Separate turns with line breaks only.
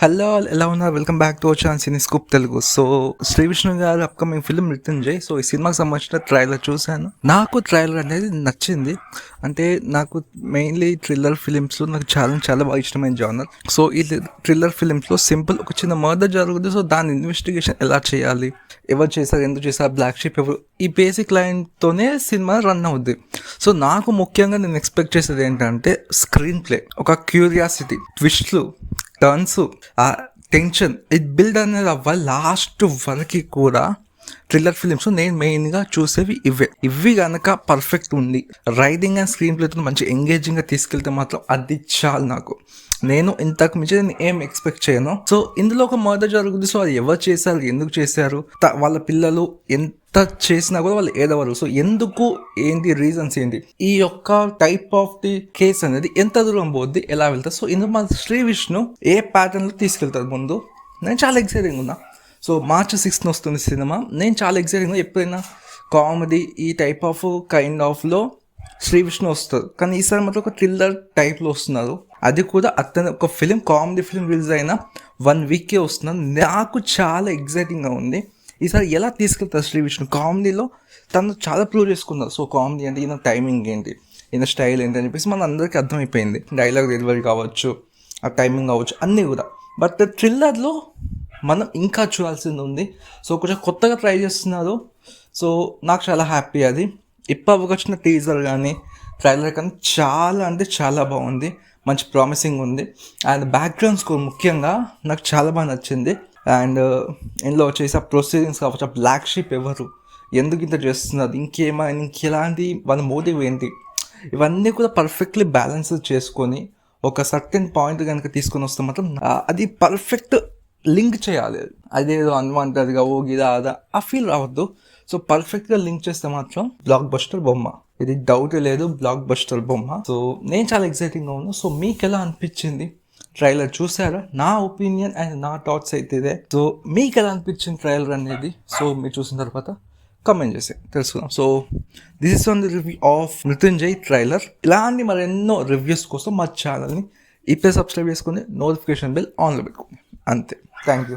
Hello all, ఎలా ఉన్నారు? Welcome back to our channel cine scoop Telugu. So Shri Vishnu గారు upcoming film Mrutyunjay. So ఈ సినిమాకి సంబంధించిన ట్రైలర్ చూశాను. నాకు ట్రైలర్ అనేది నచ్చింది. అంటే నాకు మెయిన్లీ థ్రిల్లర్ ఫిలిమ్స్లో నాకు చాలా చాలా బాగా ఇష్టమైన జానర్. సో ఈ థ్రిల్లర్ ఫిలిమ్స్లో సింపుల్ ఒక చిన్న మర్డర్ జరుగుతుంది. సో దాని ఇన్వెస్టిగేషన్ ఎలా చేయాలి, ఎవరు చేశారు, ఎందుకు చేశారు, బ్లాక్ షీప్ ఎవరు, ఈ బేసిక్ లైన్తోనే సినిమా రన్ అవుద్ది. సో నాకు ముఖ్యంగా నేను ఎక్స్పెక్ట్ చేసేది ఏంటంటే స్క్రీన్ ప్లే, ఒక క్యూరియాసిటీ, ట్విస్ట్లు, టర్న్స్, ఆ టెన్షన్ ఇది బిల్డ్ అనేది అవ్వాలి లాస్ట్ వరకు కూడా. థ్రిల్లర్ ఫిలిమ్స్ నేను మెయిన్గా చూసేవి ఇవి కనుక పర్ఫెక్ట్ ఉంది, రైటింగ్ అండ్ స్క్రీన్ ప్లేతో మంచి ఎంగేజింగ్గా తీసుకెళ్తే మాత్రం అది చాలు నాకు. నేను ఇంతకు మించి నేను ఏం ఎక్స్పెక్ట్ చేయను. సో ఇందులో ఒక మర్డర్ జరుగుతుంది. సో అది ఎవరు చేశారు, ఎందుకు చేశారు, వాళ్ళ పిల్లలు ఎంత చేసినా కూడా వాళ్ళు ఏడవరు. సో ఎందుకు, ఏంటి రీజన్స్ ఏంటి, ఈ యొక్క టైప్ ఆఫ్ ది కేస్ అనేది ఎంత దూరం పోద్ది, ఎలా వెళ్తారు. సో ఇందులో మన శ్రీ విష్ణు ఏ ప్యాటర్న్లో తీసుకెళ్తారు ముందు, నేను చాలా ఎక్సైటింగ్ ఉన్నా. సో March 6th వస్తుంది సినిమా. నేను చాలా ఎక్సైటింగ్. ఎప్పుడైనా కామెడీ ఈ టైప్ ఆఫ్ కైండ్ ఆఫ్లో శ్రీ విష్ణు వస్తారు, కానీ ఈసారి మాత్రం ఒక థ్రిల్లర్ టైప్లో వస్తున్నారు. అది కూడా అతను ఒక ఫిలిం, కామెడీ ఫిలిం రిలీజ్ అయిన 1 weekకే వస్తున్నారు. నాకు చాలా ఎక్సైటింగ్గా ఉంది. ఈసారి ఎలా తీసుకెళ్తారు శ్రీ విష్ణు. కామెడీలో తను చాలా ప్రూవ్ చేసుకున్నారు. సో కామెడీ అంటే ఈయన టైమింగ్ ఏంటి, ఈయన స్టైల్ ఏంటి అని చెప్పేసి మన అందరికీ అర్థమైపోయింది. డైలాగ్ డెలివరీ కావచ్చు, ఆ టైమింగ్ కావచ్చు, అన్నీ కూడా. బట్ థ్రిల్లర్లో మనం ఇంకా చూడాల్సింది ఉంది. సో కొంచెం కొత్తగా ట్రై చేస్తున్నారు. సో నాకు చాలా హ్యాపీ. అది ఇప్పటికి వచ్చిన టీజర్ కానీ ట్రైలర్ కానీ చాలా అంటే చాలా బాగుంది, మంచి ప్రామిసింగ్ ఉంది. అండ్ బ్యాక్గ్రౌండ్ స్కోర్ ముఖ్యంగా నాకు చాలా బాగా నచ్చింది. అండ్ ఇందులో వచ్చేసి ఆ ప్రొసీడింగ్స్ కావచ్చు, ఆ బ్లాక్ షీప్ ఎవరు, ఎందుకు ఇంత చేస్తున్నారు, ఇంకెలాంటి వాళ్ళ మోటివ్ ఏంటి, ఇవన్నీ కూడా పర్ఫెక్ట్లీ బ్యాలెన్స్ చేసుకొని ఒక సర్టెన్ పాయింట్ కనుక తీసుకొని వస్తే మాత్రం అది పర్ఫెక్ట్ లింక్ చేయాలి. అదేదో అన్వాంటెడ్గా ఓగిదా అదా ఆ ఫీల్ రావద్దు. సో పర్ఫెక్ట్గా లింక్ చేస్తే మాత్రం బ్లాక్ బస్టర్ బొమ్మ, ఇది డౌట్ లేదు, బ్లాక్ బస్టర్ బొమ్మ. సో నేను చాలా ఎక్సైటింగ్గా ఉన్నాను. సో మీకు ఎలా అనిపించింది, ట్రైలర్ చూసారా? నా ఒపీనియన్ అండ్ నా థాట్స్ అయితే ఇదే. సో మీకు ఎలా అనిపించింది ట్రైలర్ అనేది, సో మీరు చూసిన తర్వాత కమెంట్ చేసి తెలుసుకుందాం. So this is on the review of Mrutyunjay trailer. ఇలాంటి మరెన్నో రివ్యూస్ కోసం మా ఛానల్ని ఇప్పుడే సబ్స్క్రైబ్ చేసుకొని నోటిఫికేషన్ బెల్ ఆన్లో పెట్టుకోండి. అంతే. Thank you.